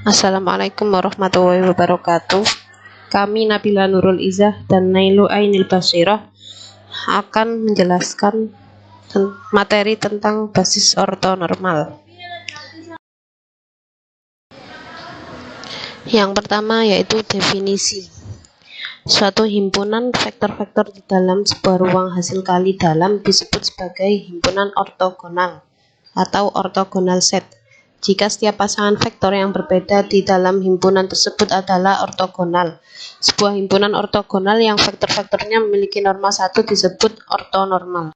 Assalamualaikum warahmatullahi wabarakatuh. Kami Nabila Nurul Izzah dan Nailu Ainil Basirah akan menjelaskan materi tentang basis ortonormal. Yang pertama yaitu definisi. Suatu himpunan vektor-vektor di dalam sebuah ruang hasil kali dalam disebut sebagai himpunan ortogonal atau ortogonal set. Jika setiap pasangan vektor yang berbeda di dalam himpunan tersebut adalah ortogonal. Sebuah himpunan ortogonal yang vektor-vektornya memiliki norma 1 disebut ortonormal.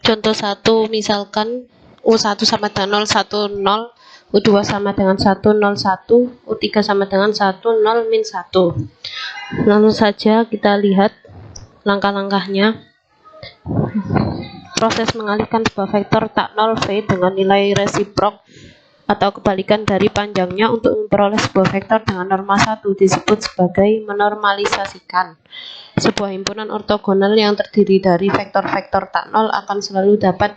Contoh 1, misalkan U1 sama dengan 0, 1, 0, U2 sama dengan 1, 0, 1, U3 sama dengan 1, 0, min 1. Langsung saja kita lihat langkah-langkahnya. Proses mengalihkan sebuah vektor tak 0 V dengan nilai resiprok atau kebalikan dari panjangnya untuk memperoleh sebuah vektor dengan norma 1 disebut sebagai menormalisasikan. Sebuah himpunan ortogonal yang terdiri dari vektor-vektor tak 0 akan selalu dapat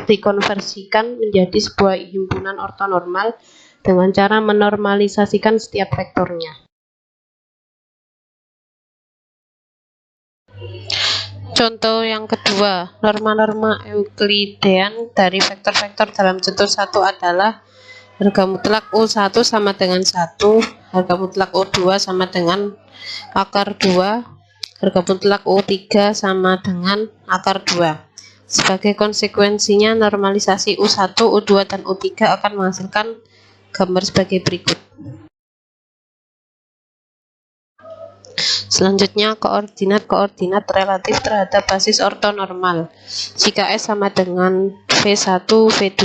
dikonversikan menjadi sebuah himpunan ortonormal dengan cara menormalisasikan setiap vektornya. Contoh yang kedua, norma-norma Euklidean dari vektor-vektor dalam contoh 1 adalah harga mutlak U1 sama dengan 1, harga mutlak U2 sama dengan akar 2, harga mutlak U3 sama dengan akar 2. Sebagai konsekuensinya, normalisasi U1, U2, dan U3 akan menghasilkan gambar sebagai berikut. Selanjutnya, koordinat relatif terhadap basis ortonormal. Jika S sama dengan V1, V2,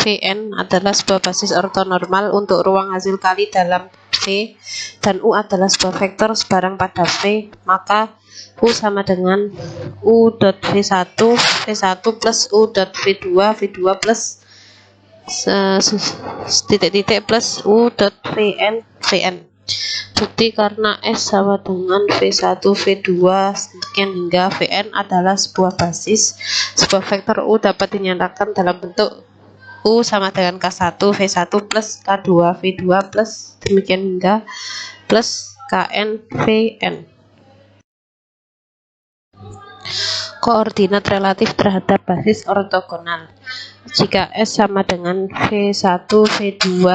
Vn adalah sebuah basis ortonormal untuk ruang hasil kali dalam V, dan U adalah sebuah vektor sebarang pada V, maka U sama dengan U.V1, V1 plus U.V2, V2 plus plus U.Vn, Vn. Bukti karena S sama dengan V1, V2, sekian hingga Vn adalah sebuah basis. Sebuah vektor U dapat dinyatakan dalam bentuk U sama dengan K1, V1 plus K2, V2 plus demikian hingga plus Kn, Vn. Koordinat relatif terhadap basis ortogonal. Jika S sama dengan V1, V2,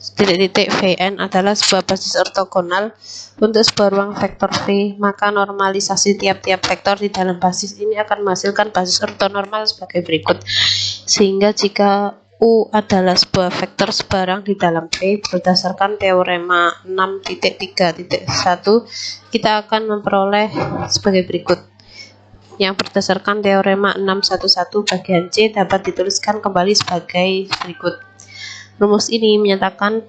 Vn adalah sebuah basis ortogonal untuk sebuah ruang vektor V, maka normalisasi tiap-tiap vektor di dalam basis ini akan menghasilkan basis ortonormal sebagai berikut. Sehingga jika U adalah sebuah vektor sebarang di dalam V berdasarkan teorema 6.3.1, kita akan memperoleh sebagai berikut. Yang berdasarkan teorema 6.1.1 bagian C dapat dituliskan kembali sebagai berikut. Rumus ini menyatakan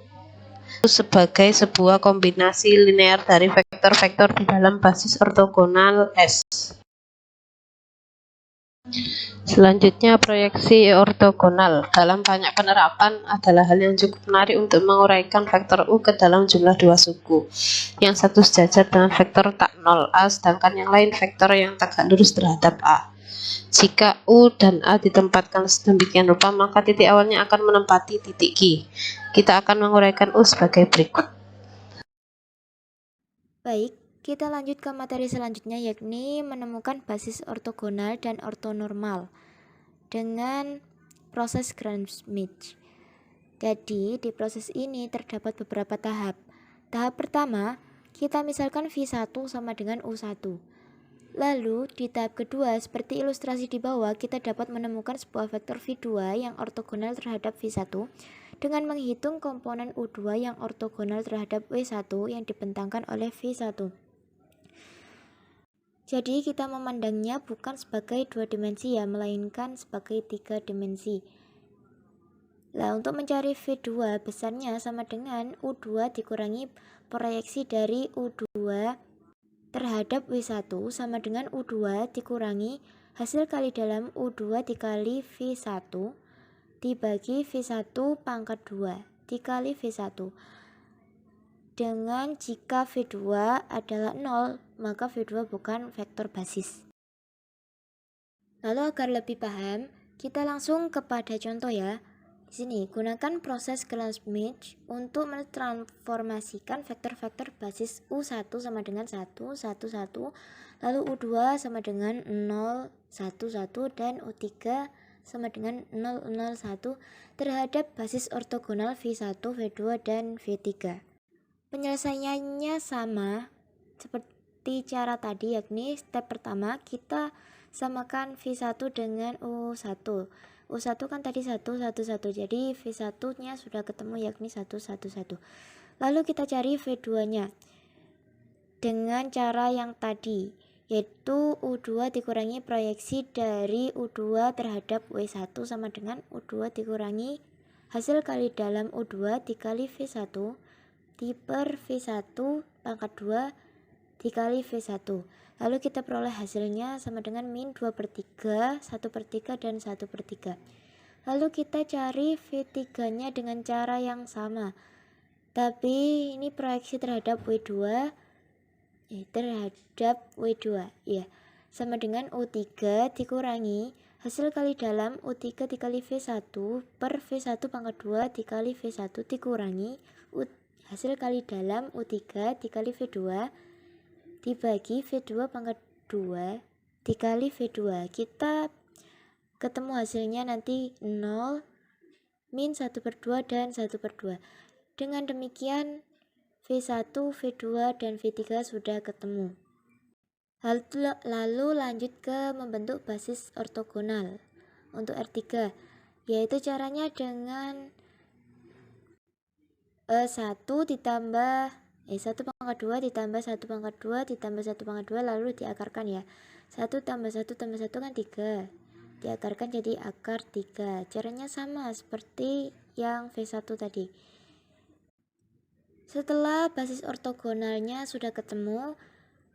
sebagai sebuah kombinasi linear dari vektor-vektor di dalam basis ortogonal S. Selanjutnya, proyeksi ortogonal dalam banyak penerapan adalah hal yang cukup menarik untuk menguraikan vektor U ke dalam jumlah dua suku. Yang satu sejajar dengan vektor tak 0 A, sedangkan yang lain vektor yang tegak lurus terhadap A. Jika U dan A ditempatkan sedemikian rupa, maka titik awalnya akan menempati titik Q. Kita akan menguraikan U sebagai berikut. Baik, kita lanjut ke materi selanjutnya, yakni menemukan basis ortogonal dan ortonormal dengan proses Gram-Schmidt. Jadi, di proses ini terdapat beberapa tahap. Tahap pertama, kita misalkan V1 sama dengan U1. Lalu, di tahap kedua, seperti ilustrasi di bawah, kita dapat menemukan sebuah vektor V2 yang ortogonal terhadap V1 dengan menghitung komponen U2 yang ortogonal terhadap W1 yang dibentangkan oleh V1. Jadi, kita memandangnya bukan sebagai dua dimensi ya, melainkan sebagai tiga dimensi. Nah, untuk mencari V2 besarnya sama dengan U2 dikurangi proyeksi dari U2 terhadap W1 sama dengan U2 dikurangi hasil kali dalam U2 dikali V1 dibagi V1 pangkat 2 dikali V1. Dengan jika V2 adalah 0, maka V2 bukan vektor basis. Lalu agar lebih paham, Kita langsung kepada contoh ya. Di sini, gunakan proses Gram-Schmidt untuk mentransformasikan vektor-vektor basis U1 sama dengan 1, 1, 1, lalu U2 sama dengan 0, 1, 1, dan U3 sama dengan 0, 0, 1 terhadap basis ortogonal V1, V2, dan V3. Penyelesaiannya sama seperti cara tadi, yakni step pertama kita samakan V1 dengan U1. U1 kan tadi 1, 1, 1, jadi V1 nya sudah ketemu yakni 1, 1, 1. Lalu kita cari V2 nya dengan cara yang tadi, yaitu U2 dikurangi proyeksi dari U2 terhadap W1 sama dengan U2 dikurangi hasil kali dalam U2 dikali V1 per V1 pangkat 2 dikali V1. Lalu kita peroleh hasilnya sama dengan min 2/3, 1/3, dan 1/3. Lalu kita cari V3 nya dengan cara yang sama, tapi ini proyeksi terhadap W2 ya, sama dengan U3 dikurangi hasil kali dalam U3 dikali V1 per V1 pangkat 2 dikali V1 dikurangi hasil kali dalam U3 dikali V2 dibagi V2 pangkat 2 dikali V2. Kita ketemu hasilnya nanti 0, min 1/2 dan 1/2. Dengan demikian V1, V2, dan V3 sudah ketemu. Lalu lanjut ke membentuk basis ortogonal untuk R3, yaitu caranya dengan 1 ditambah 1 pangkat 2 ditambah 1 pangkat 2 ditambah 1 pangkat 2 lalu diakarkan ya. 1 tambah 1 tambah 1 kan 3. Diakarkan jadi akar 3. Caranya sama seperti yang V1 tadi. Setelah basis ortogonalnya sudah ketemu,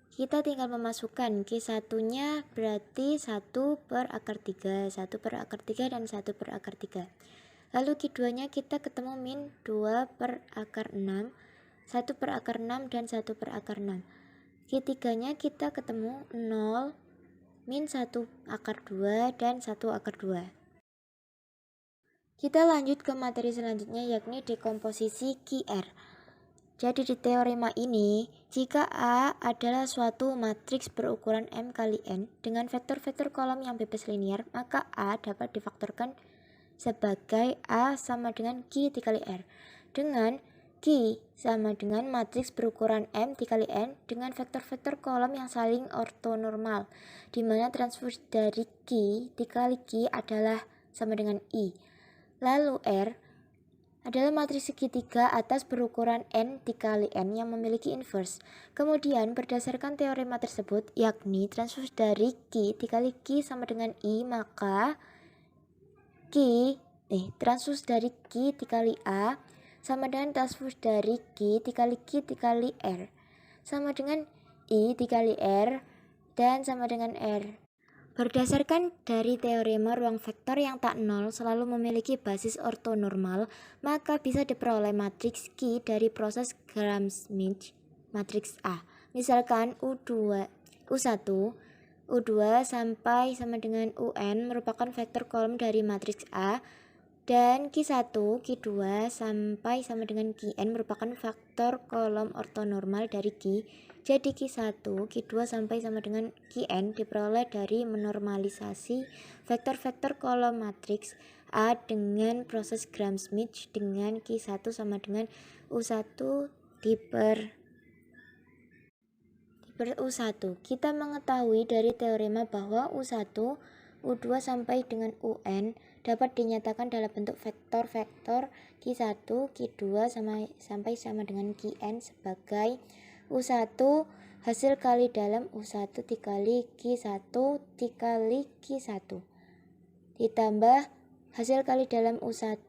kita tinggal memasukkan Q1-nya berarti 1 per akar 3, 1 per akar 3, dan 1 per akar 3. Lalu Q2-nya kita ketemu min 2 per akar 6, 1 per akar 6, dan 1 per akar 6. Q3-nya kita ketemu 0, min 1 akar 2, dan 1 akar 2. Kita lanjut ke materi selanjutnya yakni dekomposisi QR. Jadi di teorema ini, jika A adalah suatu matriks berukuran M kali N dengan vektor-vektor kolom yang bebas linear, maka A dapat difaktorkan sebagai A sama dengan Q dikali R. Dengan Q sama dengan matriks berukuran M dikali N dengan vektor-vektor kolom yang saling ortonormal, di mana transpose dari Q dikali Q adalah sama dengan I. Lalu R adalah matriks segitiga atas berukuran N dikali N yang memiliki inverse. Kemudian berdasarkan teorema tersebut, yakni transpose dari Q dikali Q sama dengan I, maka transpose dari Q dikali A sama dengan transpose dari Q dikali R sama dengan I dikali R dan sama dengan R. Berdasarkan dari teorema ruang vektor yang tak nol selalu memiliki basis ortonormal, maka bisa diperoleh matriks Q dari proses Gram-Schmidt matriks A. Misalkan U1 sampai sama dengan UN merupakan vektor kolom dari matriks A, dan Q1, Q2 sampai sama dengan Qn merupakan vektor kolom ortonormal dari Q. Jadi Q1, Q2 sampai sama dengan Qn diperoleh dari menormalisasi vektor-vektor kolom matriks A dengan proses Gram-Schmidt dengan Q1 sama dengan U1 diper U1. Kita mengetahui dari teorema bahwa U1, U2 sampai dengan UN dapat dinyatakan dalam bentuk vektor-vektor Q1, Q2 sampai sama dengan Qn sebagai U1 hasil kali dalam U1 dikali Q1 dikali Q1 ditambah hasil kali dalam U1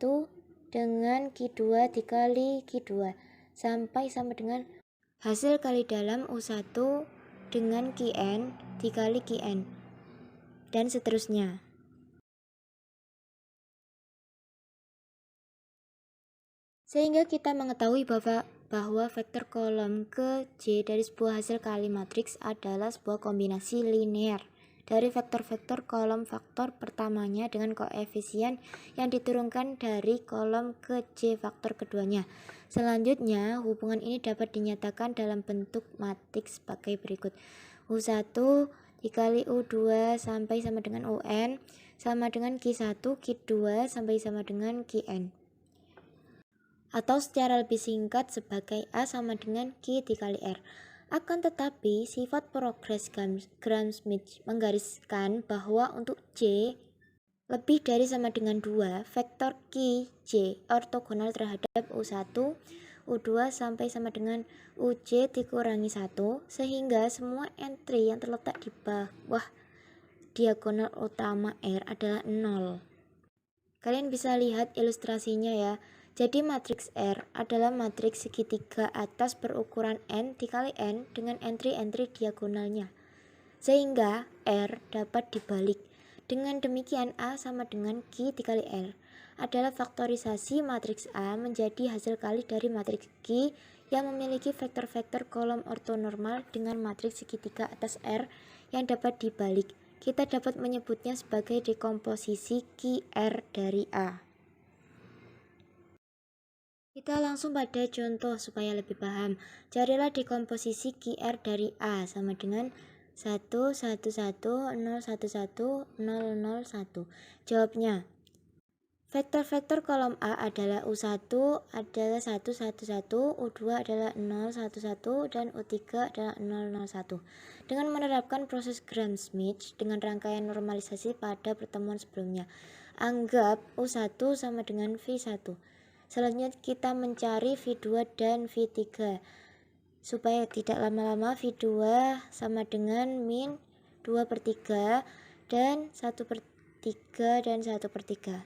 dengan Q2 dikali Q2 sampai sama dengan hasil kali dalam U1 dengan Qn dikali Qn dan seterusnya. Sehingga kita mengetahui bahwa vektor kolom ke J dari sebuah hasil kali matriks adalah sebuah kombinasi linear. dari vektor-vektor kolom faktor pertamanya dengan koefisien yang diturunkan dari kolom ke J faktor keduanya. Selanjutnya, hubungan ini dapat dinyatakan dalam bentuk matriks sebagai berikut. U1 dikali U2 sampai sama dengan UN sama dengan Q1, Q2 sampai sama dengan Qn. Atau secara lebih singkat sebagai A sama dengan Q dikali R. Akan tetapi, sifat progres Gram-Schmidt menggariskan bahwa untuk J lebih dari sama dengan 2, vektor Q J ortogonal terhadap U1, U2 sampai sama dengan UJ dikurangi 1, sehingga semua entry yang terletak di bawah diagonal utama R adalah 0. Kalian bisa lihat ilustrasinya ya. Jadi matriks R adalah matriks segitiga atas berukuran N dikali N dengan entry-entry diagonalnya. Sehingga R dapat dibalik. Dengan demikian A sama dengan Q dikali R adalah faktorisasi matriks A menjadi hasil kali dari matriks Q yang memiliki vektor-vektor kolom ortonormal dengan matriks segitiga atas R yang dapat dibalik. Kita dapat menyebutnya sebagai dekomposisi QR dari A. Kita langsung pada contoh supaya lebih paham. Carilah dekomposisi QR dari A sama dengan 1, 1, 1, 0, 1, 1, 0, 0, 1. Jawabnya, vektor-vektor kolom A adalah U1 adalah 1, 1, 1, U2 adalah 0, 1, 1, dan U3 adalah 0, 0, 1. Dengan menerapkan proses Gram-Schmidt dengan rangkaian normalisasi pada pertemuan sebelumnya, anggap U1 sama dengan V1. Selanjutnya kita mencari V2 dan V3. Supaya tidak lama-lama, V2 sama dengan min 2/3 dan 1/3 dan 1/3.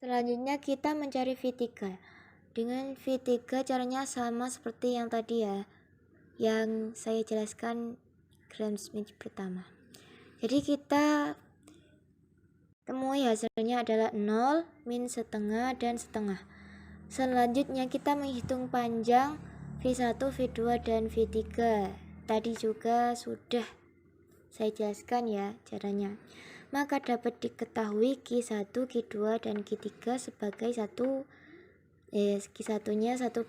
Selanjutnya kita mencari V3. Dengan V3 caranya sama seperti yang tadi ya, yang saya jelaskan Gram-Schmidt pertama. Jadi kita temui hasilnya adalah 0, min setengah, dan setengah. Selanjutnya kita menghitung panjang V1, V2, dan V3. Tadi juga sudah saya jelaskan ya caranya. Maka dapat diketahui Q1, Q2, dan Q3 sebagai Q1-nya 1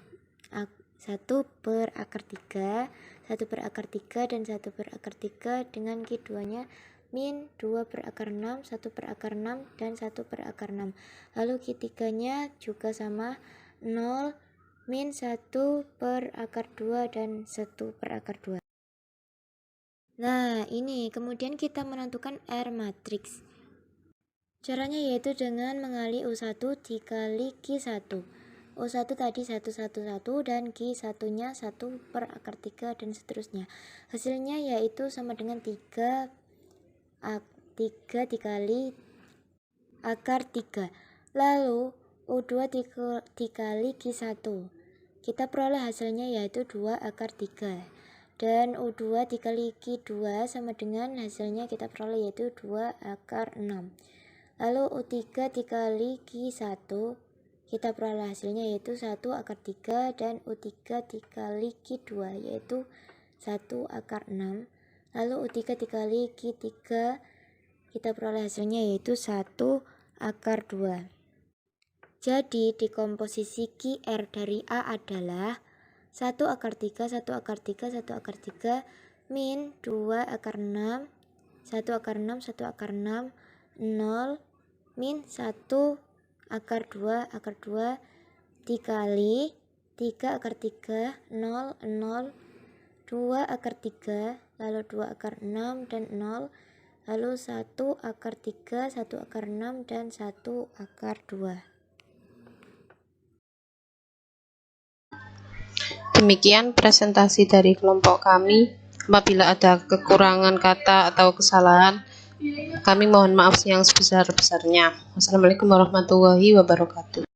per akar 3, 1 per akar 3, dan 1 per akar 3 dengan Q2-nya min 2 per akar 6, 1 per akar 6, dan 1 per akar 6. Lalu Q3-nya juga sama 0, min 1 per akar 2, dan 1 per akar 2. Nah, ini kemudian kita menentukan R matriks. Caranya yaitu dengan mengali U1 dikali Q1. U1 tadi 1, 1, 1, dan Q1-nya 1 per akar 3, dan seterusnya. Hasilnya yaitu sama dengan 3 dikali akar 3. Lalu U2 dikali Q1. Kita peroleh hasilnya yaitu 2 akar 3. Dan U2 dikali Q2 sama dengan hasilnya kita peroleh yaitu 2 akar 6. Lalu U3 dikali Q1 kita peroleh hasilnya yaitu 1 akar 3. Dan U3 dikali Q2 yaitu 1 akar 6. Lalu U3 dikali Q3 kita peroleh hasilnya yaitu 1 akar 2. Jadi dekomposisi QR dari A adalah 1 akar 3, 1 akar 3, 1 akar 3, min 2 akar 6, 1 akar 6, 1 akar 6, 0, min 1 akar 2, dikali 3 akar 3, 0, 0, 2 akar 3, lalu 2 akar 6, dan 0, lalu 1 akar 3, 1 akar 6, dan 1 akar 2. Demikian presentasi dari kelompok kami. Apabila ada kekurangan kata atau kesalahan, kami mohon maaf yang sebesar-besarnya. Wassalamualaikum warahmatullahi wabarakatuh.